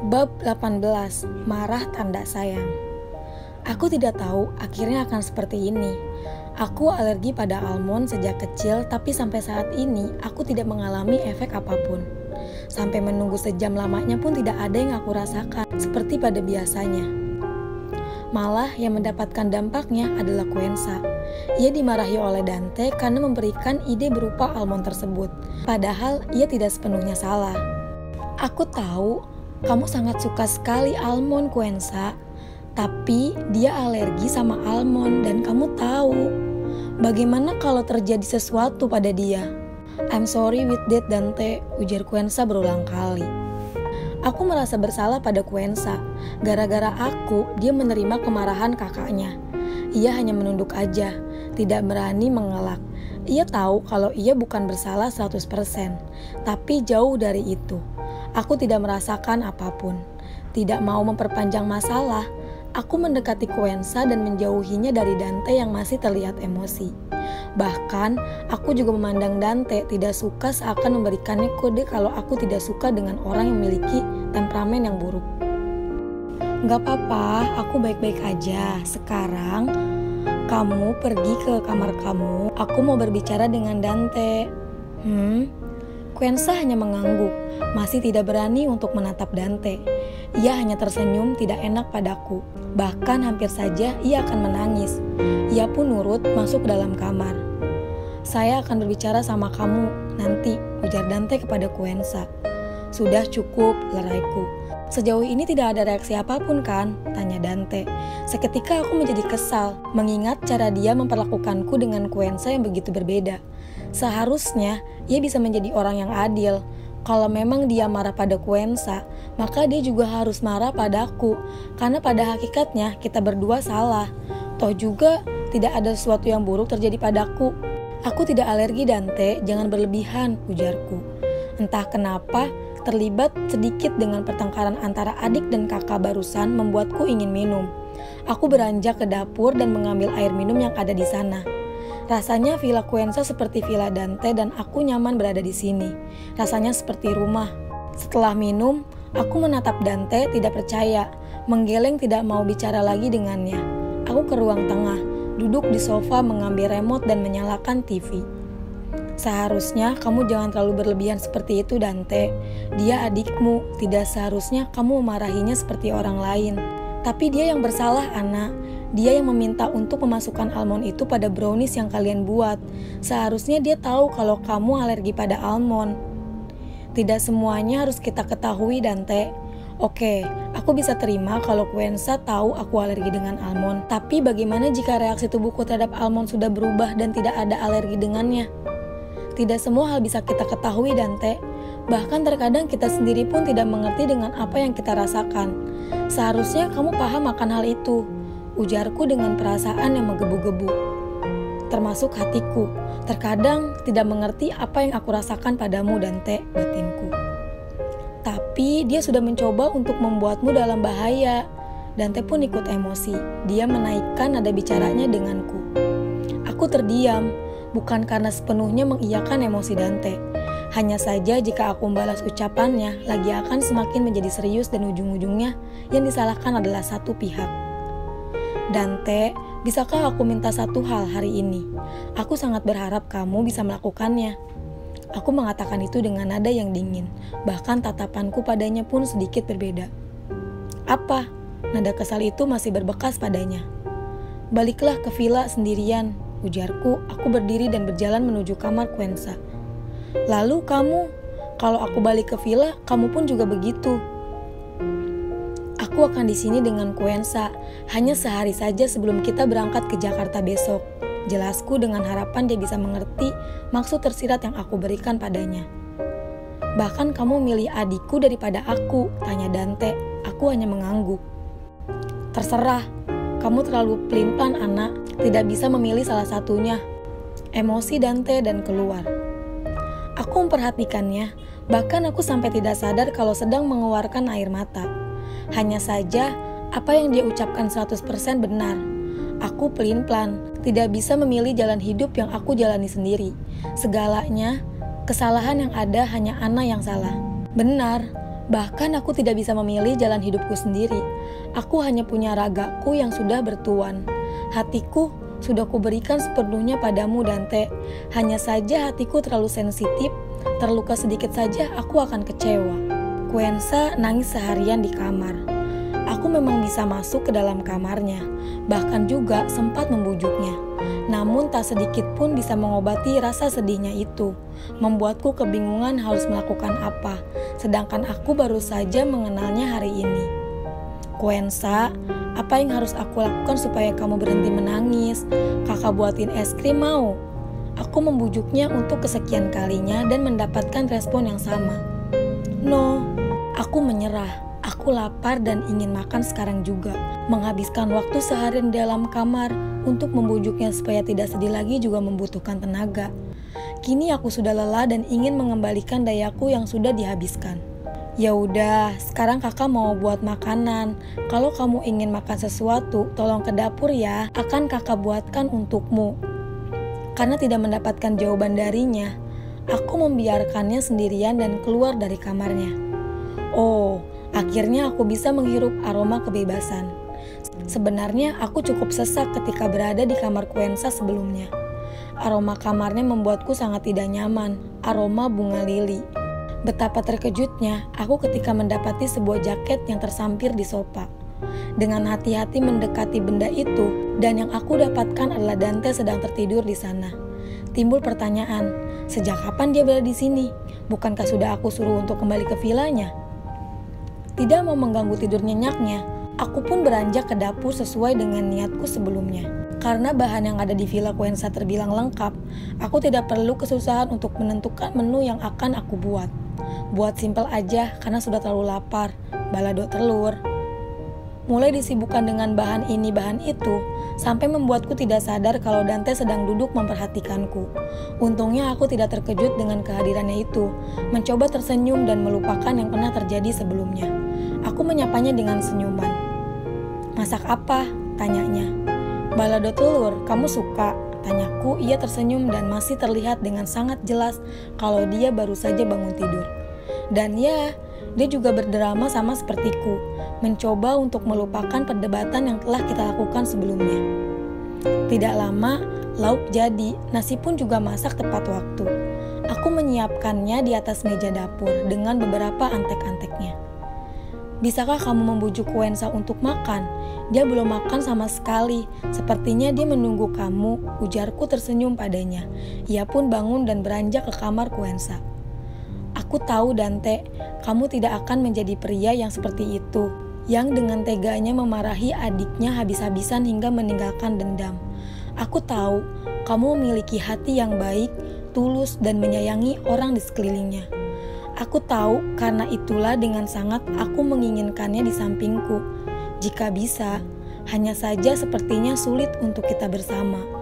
Bab 18, Marah Tanda Sayang. Aku tidak tahu akhirnya akan seperti ini. Aku alergi pada almond sejak kecil, tapi sampai saat ini aku tidak mengalami efek apapun. Sampai menunggu sejam lamanya pun tidak ada yang aku rasakan, seperti pada biasanya. Malah yang mendapatkan dampaknya adalah Quensa. Ia dimarahi oleh Dante karena memberikan ide berupa almond tersebut. Padahal ia tidak sepenuhnya salah. Aku tahu kamu sangat suka sekali almond, Quensa. Tapi dia alergi sama almond dan kamu tahu. Bagaimana kalau terjadi sesuatu pada dia? I'm sorry with that, Dante, ujar Quensa berulang kali. Aku merasa bersalah pada Quensa. Gara-gara aku, dia menerima kemarahan kakaknya. Ia hanya menunduk aja, tidak berani mengelak. Ia tahu kalau ia bukan bersalah 100%, tapi jauh dari itu. Aku tidak merasakan apapun. Tidak mau memperpanjang masalah, aku mendekati Quensa dan menjauhinya dari Dante yang masih terlihat emosi. Bahkan, aku juga memandang Dante tidak suka seakan memberikannya kode kalau aku tidak suka dengan orang yang memiliki temperamen yang buruk. Gak apa-apa, aku baik-baik aja. Sekarang, kamu pergi ke kamar kamu. Aku mau berbicara dengan Dante. Quensa hanya mengangguk, masih tidak berani untuk menatap Dante. Ia hanya tersenyum tidak enak padaku. Bahkan hampir saja ia akan menangis. Ia pun nurut masuk ke dalam kamar. Saya akan berbicara sama kamu nanti, ujar Dante kepada Quensa. Sudah cukup, leraiku. Sejauh ini tidak ada reaksi apapun kan? Tanya Dante. Seketika aku menjadi kesal, mengingat cara dia memperlakukanku dengan Quensa yang begitu berbeda. Seharusnya ia bisa menjadi orang yang adil. Kalau memang dia marah pada Quensa, maka dia juga harus marah padaku. Karena pada hakikatnya kita berdua salah. Toh juga tidak ada sesuatu yang buruk terjadi padaku. Aku tidak alergi, Dante, jangan berlebihan, ujarku. Entah kenapa, terlibat sedikit dengan pertengkaran antara adik dan kakak barusan membuatku ingin minum. Aku beranjak ke dapur dan mengambil air minum yang ada di sana. Rasanya villa Quensa seperti villa Dante dan aku nyaman berada di sini. Rasanya seperti rumah. Setelah minum, aku menatap Dante tidak percaya, menggeleng tidak mau bicara lagi dengannya. Aku ke ruang tengah, duduk di sofa mengambil remote dan menyalakan TV. Seharusnya kamu jangan terlalu berlebihan seperti itu, Dante. Dia adikmu, tidak seharusnya kamu memarahinya seperti orang lain. Tapi dia yang bersalah, Ana. Dia yang meminta untuk memasukkan almond itu pada brownies yang kalian buat. Seharusnya dia tahu kalau kamu alergi pada almond. Tidak semuanya harus kita ketahui, Dante. Oke, aku bisa terima kalau Quensa tahu aku alergi dengan almond. Tapi bagaimana jika reaksi tubuhku terhadap almond sudah berubah dan tidak ada alergi dengannya? Tidak semua hal bisa kita ketahui, Dante. Bahkan terkadang kita sendiri pun tidak mengerti dengan apa yang kita rasakan. Seharusnya kamu paham akan hal itu, ujarku dengan perasaan yang menggebu-gebu. Termasuk hatiku, terkadang tidak mengerti apa yang aku rasakan padamu, Dante, batinku. Tapi dia sudah mencoba untuk membuatmu dalam bahaya. Dante pun ikut emosi. Dia menaikkan nada bicaranya denganku. Aku terdiam, bukan karena sepenuhnya mengiyakan emosi Dante. Hanya saja jika aku membalas ucapannya, lagi akan semakin menjadi serius dan ujung-ujungnya yang disalahkan adalah satu pihak. Dante, bisakah aku minta satu hal hari ini? Aku sangat berharap kamu bisa melakukannya. Aku mengatakan itu dengan nada yang dingin, bahkan tatapanku padanya pun sedikit berbeda. Apa? Nada kesal itu masih berbekas padanya. Baliklah ke villa sendirian, ujarku. Aku berdiri dan berjalan menuju kamar Quensa. Lalu kamu, kalau aku balik ke villa, kamu pun juga begitu. Aku akan di sini dengan Quensa, hanya sehari saja sebelum kita berangkat ke Jakarta besok. Jelasku dengan harapan dia bisa mengerti maksud tersirat yang aku berikan padanya. Bahkan kamu milih adikku daripada aku, tanya Dante. Aku hanya mengangguk. Terserah, kamu terlalu pelin-pelan, anak. Tidak bisa memilih salah satunya. Emosi Dante dan keluar. Aku memperhatikannya, bahkan aku sampai tidak sadar kalau sedang mengeluarkan air mata. Hanya saja, apa yang dia ucapkan 100% benar. Aku pelin-pelan, tidak bisa memilih jalan hidup yang aku jalani sendiri. Segalanya, kesalahan yang ada hanya Ana yang salah. Benar, Bahkan aku tidak bisa memilih jalan hidupku sendiri. Aku hanya punya ragaku yang sudah bertuan. Hatiku sudah kuberikan sepenuhnya padamu, Dante. Hanya saja hatiku terlalu sensitif, terluka sedikit saja aku akan kecewa. Quensa nangis seharian di kamar. Aku memang bisa masuk ke dalam kamarnya, bahkan juga sempat membujuknya. Namun tak sedikit pun bisa mengobati rasa sedihnya itu, membuatku kebingungan harus melakukan apa, sedangkan aku baru saja mengenalnya hari ini. Quensa, apa yang harus aku lakukan supaya kamu berhenti menangis? Kakak buatin es krim mau? Aku membujuknya untuk kesekian kalinya dan mendapatkan respon yang sama. No, aku menyerah. Aku lapar dan ingin makan sekarang juga. Menghabiskan waktu seharian di dalam kamar untuk membujuknya supaya tidak sedih lagi juga membutuhkan tenaga. Kini aku sudah lelah dan ingin mengembalikan dayaku yang sudah dihabiskan. Ya udah, sekarang kakak mau buat makanan. Kalau kamu ingin makan sesuatu, tolong ke dapur ya. Akan kakak buatkan untukmu. Karena tidak mendapatkan jawaban darinya, aku membiarkannya sendirian dan keluar dari kamarnya. Oh, akhirnya aku bisa menghirup aroma kebebasan. Sebenarnya aku cukup sesak ketika berada di kamar Quensa sebelumnya. Aroma kamarnya membuatku sangat tidak nyaman, aroma bunga lili. Betapa terkejutnya aku ketika mendapati sebuah jaket yang tersampir di sofa. Dengan hati-hati mendekati benda itu, dan yang aku dapatkan adalah Dante sedang tertidur di sana. Timbul pertanyaan, sejak kapan dia berada di sini? Bukankah sudah aku suruh untuk kembali ke vilanya? Tidak mau mengganggu tidur nyenyaknya, aku pun beranjak ke dapur sesuai dengan niatku sebelumnya. Karena bahan yang ada di villa Quensa terbilang lengkap, aku tidak perlu kesusahan untuk menentukan menu yang akan aku buat. Buat simpel aja karena sudah terlalu lapar, balado telur. Mulai disibukkan dengan bahan ini bahan itu, sampai membuatku tidak sadar kalau Dante sedang duduk memperhatikanku. Untungnya aku tidak terkejut dengan kehadirannya itu, mencoba tersenyum dan melupakan yang pernah terjadi sebelumnya. Aku menyapanya dengan senyuman. Masak apa? Tanyanya. Balado telur, kamu suka? Tanyaku. Ia tersenyum dan masih terlihat dengan sangat jelas kalau dia baru saja bangun tidur. Dan ya, dia juga berdrama sama sepertiku, mencoba untuk melupakan perdebatan yang telah kita lakukan sebelumnya. Tidak lama, lauk jadi, nasi pun juga masak tepat waktu. Aku menyiapkannya di atas meja dapur dengan beberapa antek-anteknya. Bisakah kamu membujuk Quensa untuk makan? Dia belum makan sama sekali. Sepertinya dia menunggu kamu, ujarku tersenyum padanya. Ia pun bangun dan beranjak ke kamar Quensa. Aku tahu, Dante, kamu tidak akan menjadi pria yang seperti itu, yang dengan teganya memarahi adiknya habis-habisan hingga meninggalkan dendam. Aku tahu, kamu memiliki hati yang baik, tulus, dan menyayangi orang di sekelilingnya. Aku tahu, karena itulah dengan sangat aku menginginkannya di sampingku. Jika bisa, hanya saja sepertinya sulit untuk kita bersama.